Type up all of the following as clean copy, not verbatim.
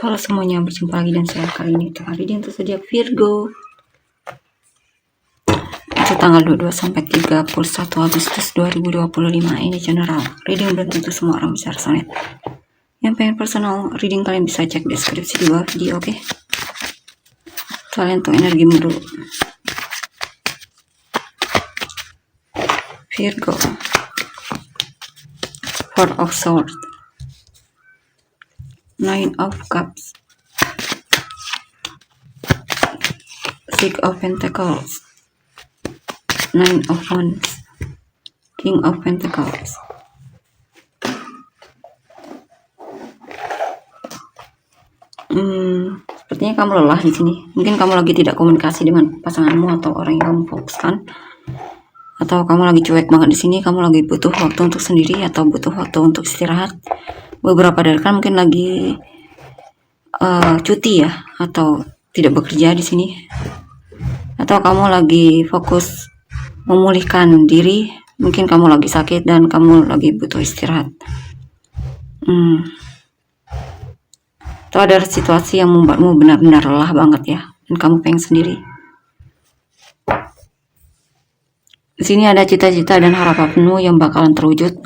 Halo semuanya, berjumpa lagi dan saya kali ini reading untuk zodiak Virgo. Itu tanggal 22 sampai 31 Agustus 2025. Ini general reading belum tentu semua orang bisa resonate. Yang pengen personal reading kalian bisa cek deskripsi di bawah video, oke? Kalian tuh energi dulu. Virgo, Four of Swords, Nine of Cups, Six of Pentacles, Nine of Wands, King of Pentacles. Sepertinya kamu lelah di sini. Mungkin kamu lagi tidak komunikasi dengan pasanganmu atau orang yang kamu fokuskan, atau kamu lagi cuek banget di sini. Kamu lagi butuh waktu untuk sendiri atau butuh waktu untuk istirahat. Beberapa dari kalian mungkin lagi cuti ya, atau tidak bekerja di sini, atau kamu lagi fokus memulihkan diri. Mungkin kamu lagi sakit dan kamu lagi butuh istirahat. Atau ada situasi yang membuatmu benar-benar lelah banget ya, dan kamu pengen sendiri. Di sini ada cita-cita dan harapanmu yang bakalan terwujud.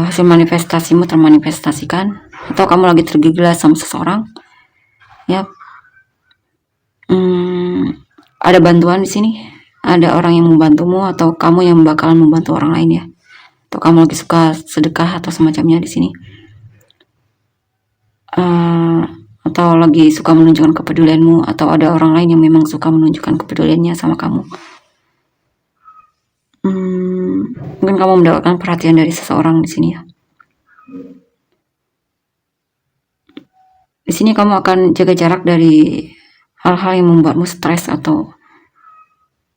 Hasil manifestasimu termanifestasikan, atau kamu lagi tergila sama seseorang. Ya, ada bantuan di sini. Ada orang yang membantumu, atau kamu yang bakalan membantu orang lain ya. Atau kamu lagi suka sedekah atau semacamnya di sini. Atau lagi suka menunjukkan kepedulianmu, atau ada orang lain yang memang suka menunjukkan kepeduliannya sama kamu. Mungkin kamu mendapatkan perhatian dari seseorang di sini ya. Di sini kamu akan jaga jarak dari hal-hal yang membuatmu stres atau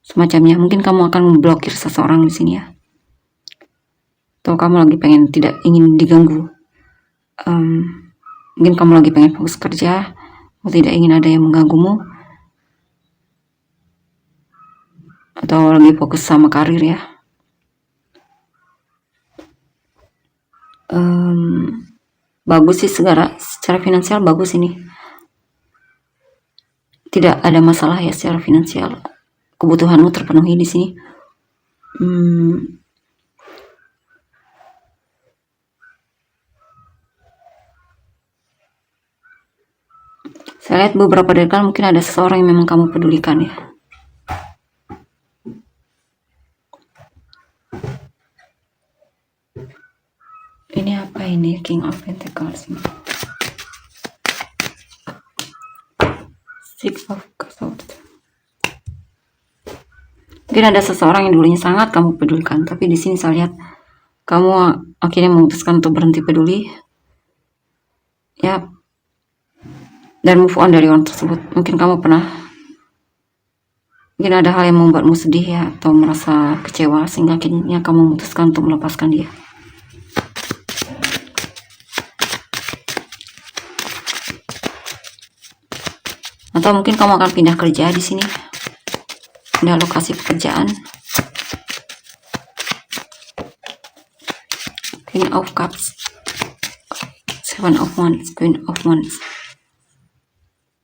semacamnya. Mungkin kamu akan memblokir seseorang di sini ya. Atau kamu lagi pengen tidak ingin diganggu. Mungkin kamu lagi pengen fokus kerja, atau tidak ingin ada yang mengganggumu, atau lagi fokus sama karir ya. Bagus sih secara finansial bagus ini. Tidak ada masalah ya secara finansial. Kebutuhanmu terpenuhi di sini. Saya lihat beberapa dari kalian mungkin ada seseorang yang memang kamu pedulikan ya. Ini apa ini? King of Pentacles ini. Six of Swords. Mungkin ada seseorang yang dulunya sangat kamu pedulikan, tapi di sini saya lihat kamu akhirnya memutuskan untuk berhenti peduli. Ya. Dan move on dari orang tersebut. Mungkin ada hal yang membuatmu sedih ya, atau merasa kecewa, sehingga akhirnya kamu memutuskan untuk melepaskan dia. Atau mungkin kamu akan pindah kerja di sini, pindah lokasi pekerjaan. Queen of Cups, Seven of Wands, Queen of Wands.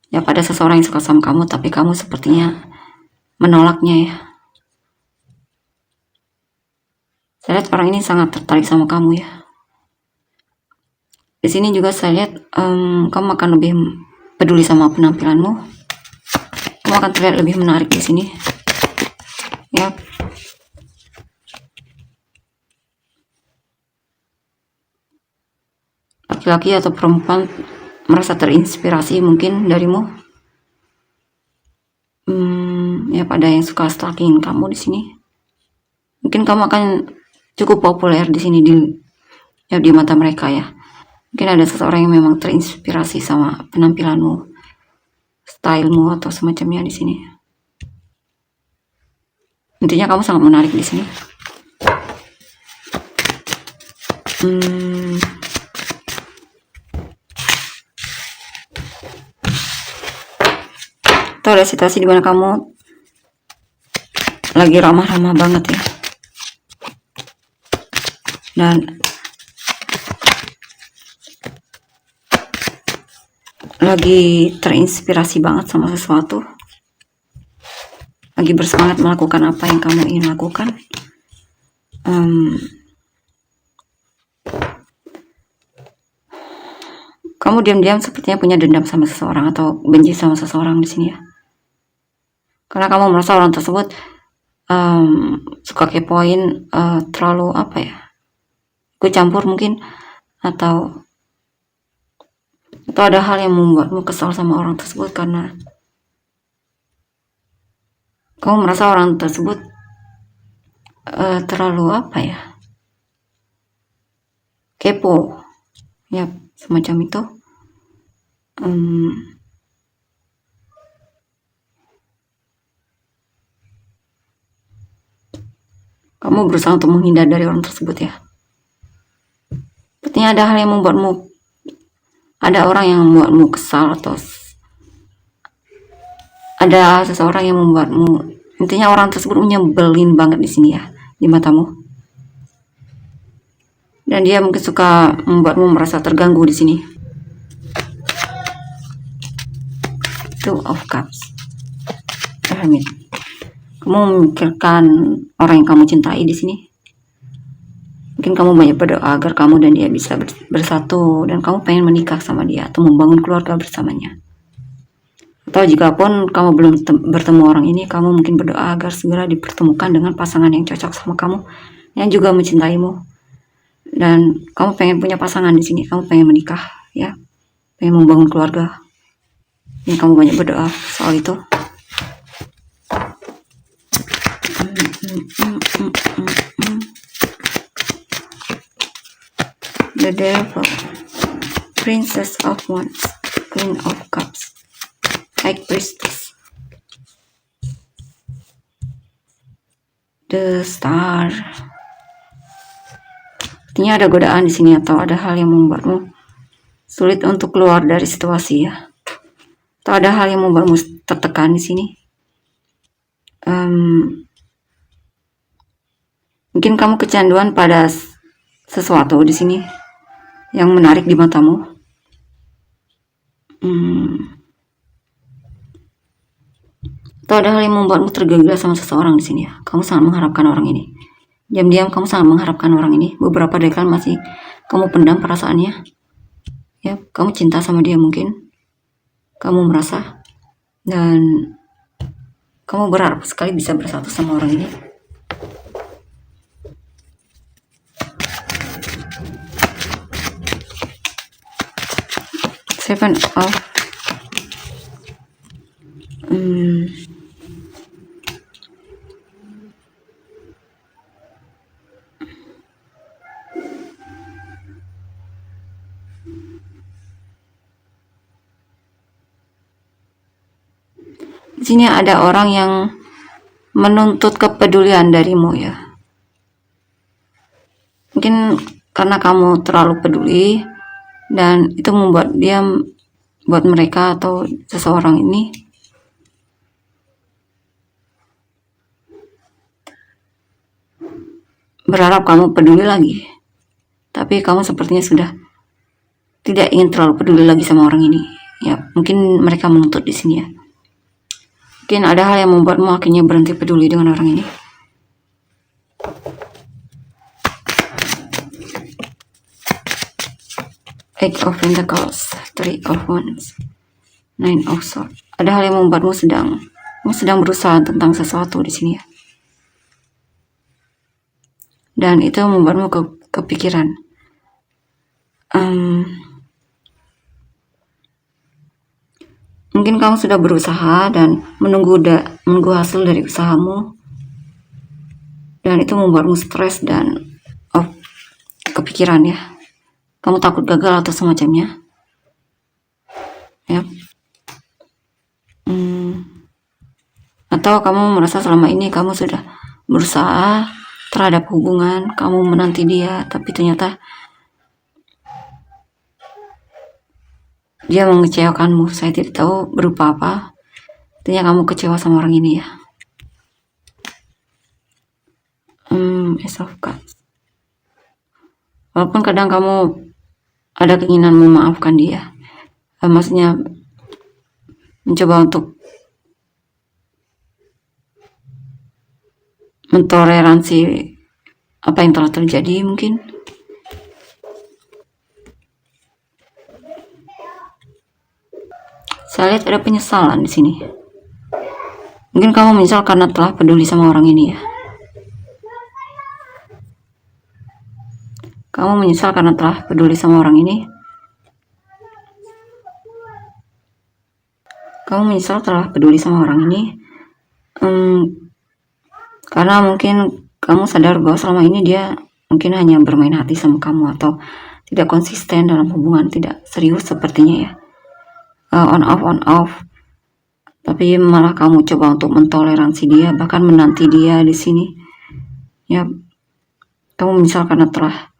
Ya, pada seseorang yang suka sama kamu, tapi kamu sepertinya menolaknya ya. Saya lihat orang ini sangat tertarik sama kamu ya. Di sini juga saya lihat kamu akan lebih peduli sama penampilanmu. Kamu akan terlihat lebih menarik di sini. Ya. Laki-laki atau perempuan merasa terinspirasi mungkin darimu. Ya, pada yang suka stalking kamu di sini. Mungkin kamu akan cukup populer di sini di mata mereka ya. Mungkin ada seseorang yang memang terinspirasi sama penampilanmu, stylemu atau semacamnya di sini. Intinya kamu sangat menarik di sini. Atau ada situasi dimana kamu lagi ramah-ramah banget ya. Dan lagi terinspirasi banget sama sesuatu, lagi bersemangat melakukan apa yang kamu ingin lakukan. Kamu diam-diam sepertinya punya dendam sama seseorang atau benci sama seseorang di sini ya. Karena kamu merasa orang tersebut suka kepoin, terlalu apa ya, ikut campur mungkin, atau ada hal yang membuatmu kesal sama orang tersebut karena kamu merasa orang tersebut terlalu apa ya, kepo ya, semacam itu. Kamu berusaha untuk menghindar dari orang tersebut ya. Sepertinya ada hal yang membuatmu, ada orang yang membuatmu kesal, atau ada seseorang yang membuatmu, intinya orang tersebut nyebelin banget di sini ya, di matamu. Dan dia mungkin suka membuatmu merasa terganggu di sini. Two of Cups, Hermit. Kamu memikirkan orang yang kamu cintai di sini. Mungkin kamu banyak berdoa agar kamu dan dia bisa bersatu, dan kamu pengen menikah sama dia atau membangun keluarga bersamanya. Atau jika pun kamu belum bertemu orang ini, kamu mungkin berdoa agar segera dipertemukan dengan pasangan yang cocok sama kamu, yang juga mencintaimu. Dan kamu pengen punya pasangan di sini, kamu pengen menikah ya, pengen membangun keluarga. Ini kamu banyak berdoa soal itu. The Devil, Princess of Wands, Queen of Cups, High Priestess, The Star. Artinya ada godaan di sini, atau ada hal yang membuatmu sulit untuk keluar dari situasi ya, atau ada hal yang membuatmu tertekan di sini. Mungkin kamu kecanduan pada sesuatu di sini yang menarik di matamu. Atau ada hal yang membuatmu tergila-gila sama seseorang di sini ya. Kamu sangat mengharapkan orang ini. Diam-diam kamu sangat mengharapkan orang ini. Beberapa dekade masih kamu pendam perasaannya. Ya, kamu cinta sama dia mungkin. Kamu merasa, dan kamu berharap sekali bisa bersatu sama orang ini. Seven of di sini ada orang yang menuntut kepedulian darimu ya. Mungkin karena kamu terlalu peduli, dan itu membuat dia, buat mereka atau seseorang ini berharap kamu peduli lagi. Tapi kamu sepertinya sudah tidak ingin terlalu peduli lagi sama orang ini. Ya, mungkin mereka menuntut di sini ya. Mungkin ada hal yang membuatmu akhirnya berhenti peduli dengan orang ini. Eight of Pentacles, Three of Wands, Nine of Swords. Ada hal yang membuatmu sedang berusaha tentang sesuatu di sini ya. Dan itu membuatmu kepikiran. Mungkin kamu sudah berusaha dan menunggu hasil dari usahamu, dan itu membuatmu stres dan kepikiran ya. Kamu takut gagal atau semacamnya ya. Atau kamu merasa selama ini kamu sudah berusaha terhadap hubungan, kamu menanti dia, tapi ternyata dia mengecewakanmu. Saya tidak tahu berupa apa. Artinya kamu kecewa sama orang ini ya. Ace of Cups. Walaupun kadang kamu ada keinginan memaafkan dia, maksudnya mencoba untuk mentoleransi apa yang telah terjadi. Mungkin saya lihat ada penyesalan di sini. Mungkin kamu menyesal karena telah peduli sama orang ini ya. Kamu menyesal karena telah peduli sama orang ini. Kamu menyesal telah peduli sama orang ini. Karena mungkin kamu sadar bahwa selama ini dia mungkin hanya bermain hati sama kamu atau tidak konsisten dalam hubungan, tidak serius sepertinya ya. On off. Tapi malah kamu coba untuk mentoleransi dia, bahkan menanti dia di sini. Ya, kamu menyesal karena telah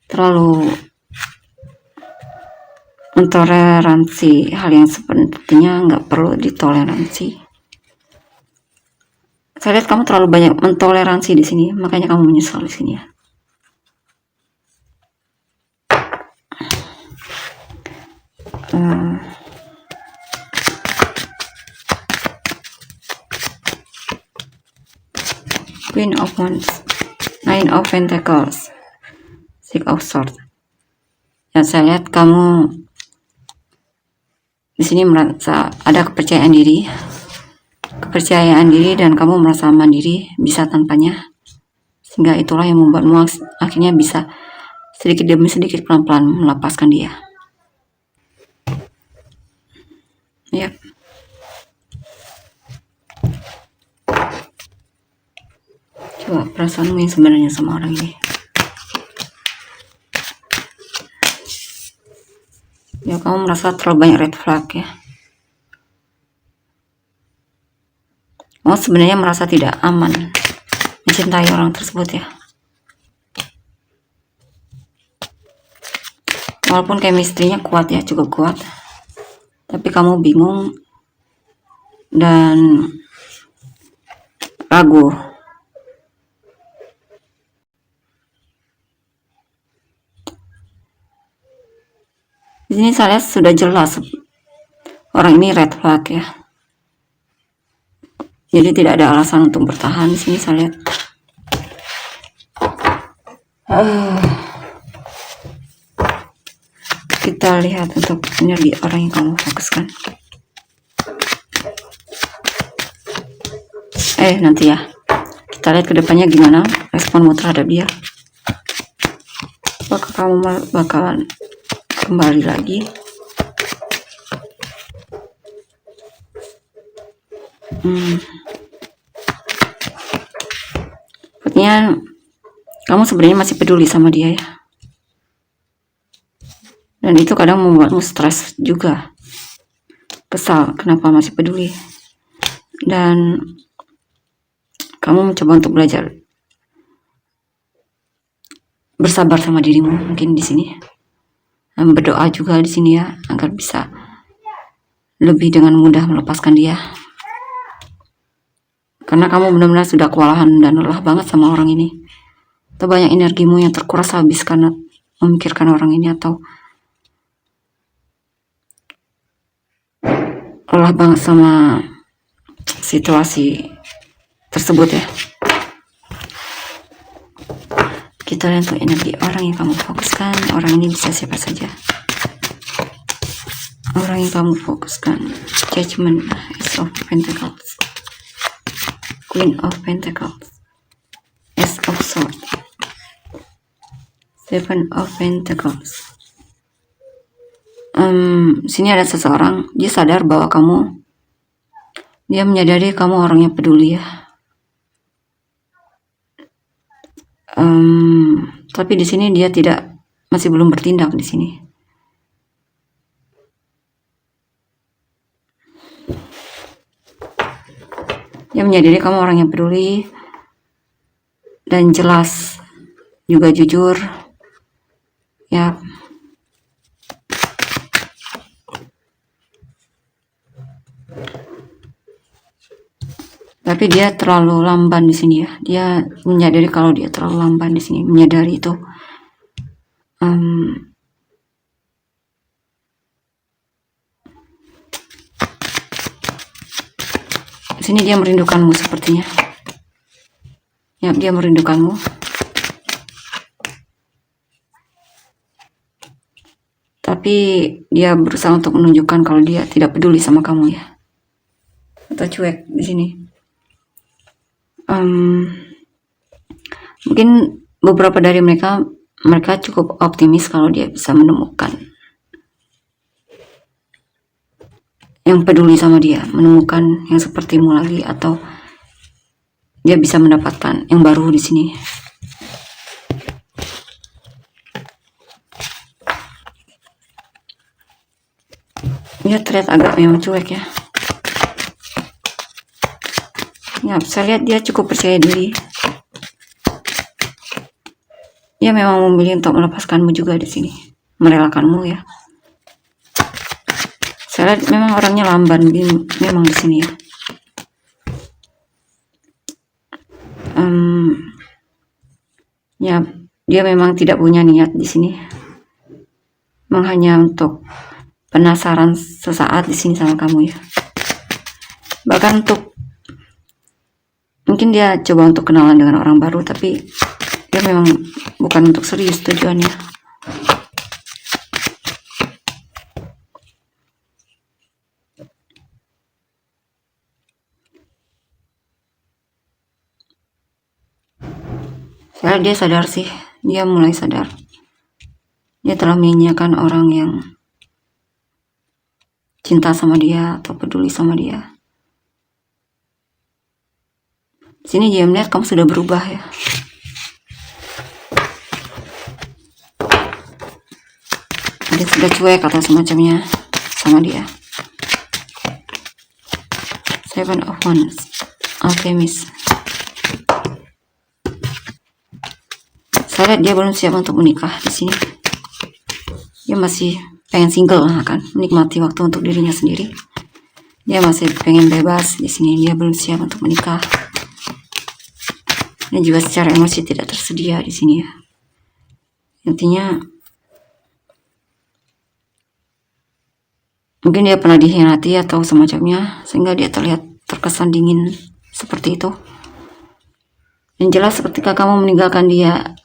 terlalu mentoleransi hal yang sepertinya nggak perlu ditoleransi. Saya lihat kamu terlalu banyak mentoleransi di sini, makanya kamu menyesal di sini ya. Queen of Wands, Nine of Pentacles, Six of Swords. Ya, saya lihat kamu di sini merasa ada kepercayaan diri dan kamu merasa mandiri, bisa tanpanya, sehingga itulah yang membuatmu akhirnya bisa sedikit demi sedikit pelan-pelan melepaskan dia. Yap. Coba perasaanmu yang sebenarnya sama orang ini. Ya, kamu merasa terlalu banyak red flag ya. Kamu sebenarnya merasa tidak aman mencintai orang tersebut ya. Walaupun chemistry-nya kuat ya, cukup kuat, tapi kamu bingung dan ragu. Di sini saya lihat sudah jelas orang ini red flag ya. Jadi tidak ada alasan untuk bertahan di sini saya lihat. Kita lihat untuk energi orang yang kamu fokuskan. Nanti ya. Kita lihat kedepannya gimana responmu terhadap dia. Apakah kamu bakalan kembali lagi? Sepertinya kamu sebenarnya masih peduli sama dia ya. Dan itu kadang membuatmu stres juga. Kesal kenapa masih peduli. Dan kamu mencoba untuk belajar bersabar sama dirimu mungkin di sini. Dan berdoa juga di sini ya, agar bisa lebih dengan mudah melepaskan dia. Karena kamu benar-benar sudah kewalahan dan lelah banget sama orang ini. Atau banyak energimu yang terkuras habis karena memikirkan orang ini, atau lelah banget sama situasi tersebut ya. Kita lihat untuk energi orang yang kamu fokuskan. Orang ini bisa siapa saja. Orang yang kamu fokuskan. Judgment, Ace of Pentacles, Queen of Pentacles, Ace of Swords, Seven of Pentacles. Sini ada seseorang, dia sadar bahwa dia menyadari kamu orang yang peduli ya. Tapi di sini dia masih belum bertindak di sini. Dia menyadari kamu orang yang peduli dan jelas, juga jujur ya. Tapi dia terlalu lamban di sini ya. Dia menyadari kalau dia terlalu lamban di sini, menyadari itu. Sini dia merindukanmu sepertinya. Ya, dia merindukanmu. Tapi dia berusaha untuk menunjukkan kalau dia tidak peduli sama kamu ya. Atau cuek di sini. Mungkin beberapa dari mereka cukup optimis kalau dia bisa menemukan yang peduli sama dia, menemukan yang sepertimu lagi, atau dia bisa mendapatkan yang baru di sini. Dia terlihat agak memang cuek ya. Ya, saya lihat dia cukup percaya diri. Dia memang memilih untuk melepaskanmu juga di sini, merelakanmu ya. Saya lihat memang orangnya lamban, memang di sini ya. Ya, dia memang tidak punya niat di sini. Memang hanya untuk penasaran sesaat di sini sama kamu ya. Bahkan mungkin dia coba untuk kenalan dengan orang baru, tapi dia memang bukan untuk serius tujuannya. Saya dia sadar sih, dia mulai sadar. Dia telah menyanyiakan orang yang cinta sama dia atau peduli sama dia. Di sini dia melihat kamu sudah berubah ya. Dia sudah cuek atau semacamnya sama dia. Seven of Wands, Alchemist. Saya lihat dia belum siap untuk menikah di sini. Dia masih pengen single lah kan, menikmati waktu untuk dirinya sendiri. Dia masih pengen bebas di sini. Dia belum siap untuk menikah. Dan juga secara emosi tidak tersedia di sini ya. Intinya mungkin dia pernah dikhianati atau semacamnya, sehingga dia terlihat terkesan dingin seperti itu. Yang jelas ketika kamu meninggalkan dia,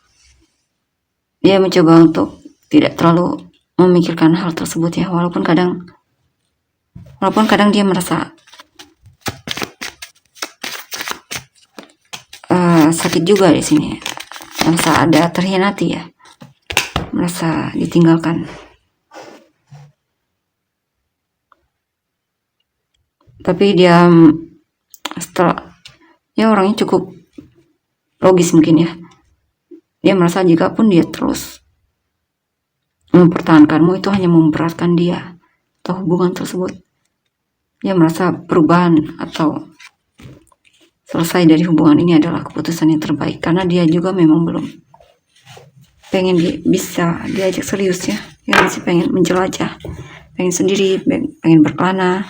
dia mencoba untuk tidak terlalu memikirkan hal tersebut ya, walaupun kadang dia merasa sakit juga di sini, merasa ada terhianati ya, merasa ditinggalkan. Tapi dia setelah ya, orangnya cukup logis mungkin ya. Dia merasa jika pun dia terus mempertahankanmu, itu hanya memberatkan dia atau hubungan tersebut. Dia merasa perubahan atau selesai dari hubungan ini adalah keputusan yang terbaik, karena dia juga memang belum pengen bisa diajak serius ya. Dia masih pengen menjelajah, pengen sendiri, pengen berkelana,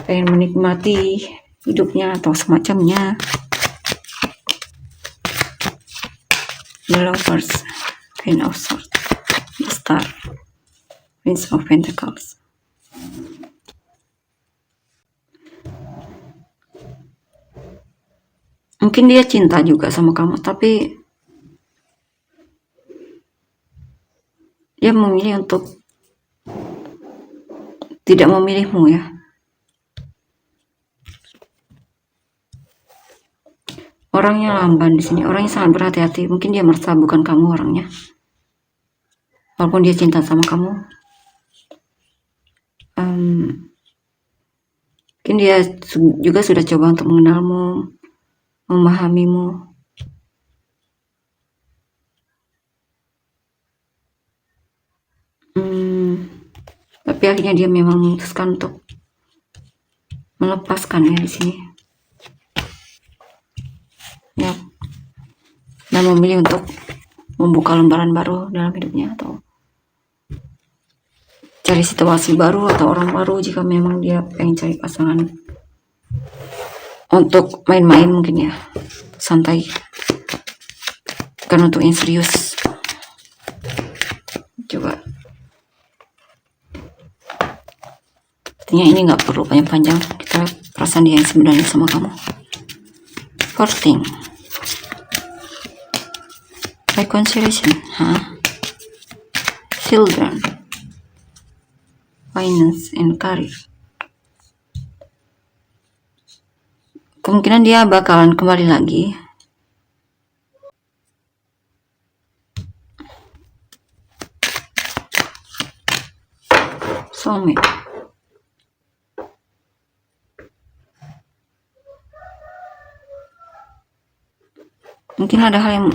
pengen menikmati hidupnya atau semacamnya. The Lovers, Queen of Swords, The Star, Prince of Pentacles. Mungkin dia cinta juga sama kamu, tapi dia memilih untuk tidak memilihmu ya. Orangnya lamban di sini, orangnya sangat berhati-hati. Mungkin dia merasa bukan kamu orangnya, walaupun dia cinta sama kamu. Mungkin dia juga sudah coba untuk mengenalmu, memahamimu. Tapi akhirnya dia memang memutuskan untuk melepaskan ya di sini. Ya, dan memilih untuk membuka lembaran baru dalam hidupnya, atau cari situasi baru atau orang baru jika memang dia pengen cari pasangan untuk main-main mungkin ya, santai, bukan untuk yang serius. Coba artinya ini nggak perlu panjang-panjang, kita perasaan dia yang sebenarnya sama kamu. Fourth thing, reconciliation, children, finance, and career. Kemungkinan dia bakalan kembali lagi. Soulmate. Mungkin ada hal yang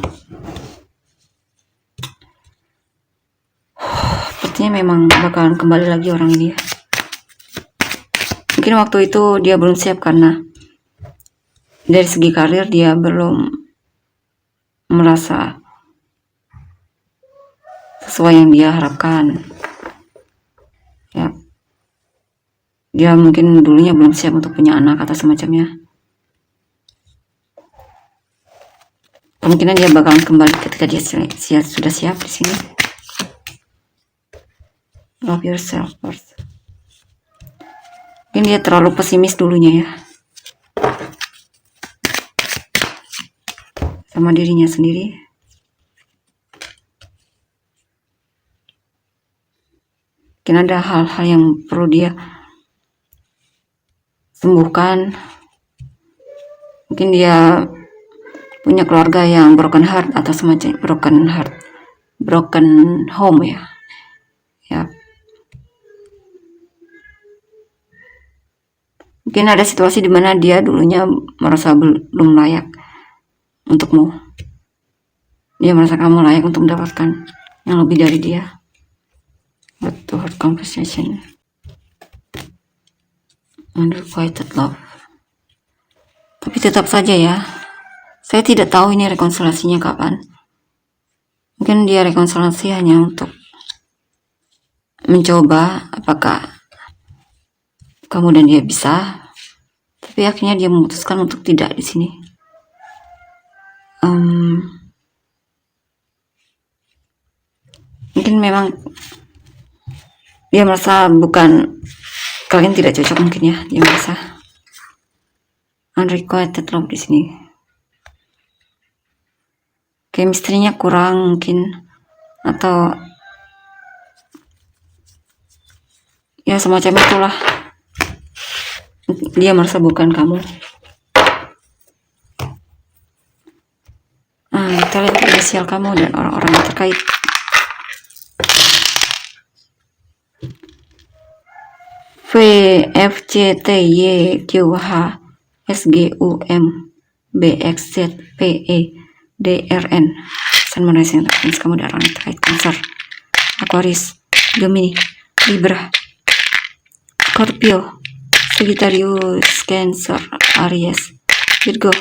sepertinya memang bakalan kembali lagi orang ini ya. Mungkin waktu itu dia belum siap karena dari segi karir dia belum merasa sesuai yang dia harapkan ya. Dia mungkin dulunya belum siap untuk punya anak atau semacamnya. Kemungkinan dia bakalan kembali ketika dia sudah siap di sini. Love yourself first. Mungkin dia terlalu pesimis dulunya ya, sama dirinya sendiri. Mungkin ada hal-hal yang perlu dia sembuhkan. Mungkin dia punya keluarga yang broken heart atau semacam broken home ya. Mungkin ada situasi di mana dia dulunya merasa belum layak untukmu. Dia merasa kamu layak untuk mendapatkan yang lebih dari dia. But to hard conversation, unrequited love. Tapi tetap saja ya, saya tidak tahu ini rekonsiliasinya kapan. Mungkin dia rekonsiliasi hanya untuk mencoba apakah kamu dan dia bisa, tapi akhirnya dia memutuskan untuk tidak di sini. Mungkin memang dia merasa kalian tidak cocok, mungkin ya. Dia merasa unrequited love di sini. Chemistry-nya kurang mungkin, atau ya semacam itulah. Dia merasa bukan kamu. Kita lihat inisial kamu dan orang-orang yang terkait. V, F, C, T, Y, Q, H, S, G, U, M, B, X, Z, P, E, D, R, N. Sun, Moon, Rising, Venus, kamu dan orang yang terkait. Cancer, Aquarius, Gemini, Libra, Scorpio, Sagittarius, Cancer, Aries, Virgo,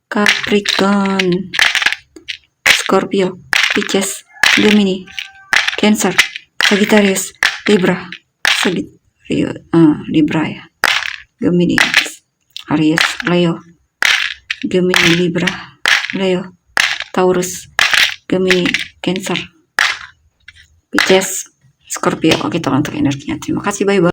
Capricorn, Scorpio, Pisces, Gemini, Cancer, Sagittarius, Libra, Libra ya, Gemini, Aries, Leo, Gemini, Libra, Leo, Taurus, Gemini, Cancer, Pisces, Scorpio. Oke, tolong untuk energinya. Terima kasih, bye-bye.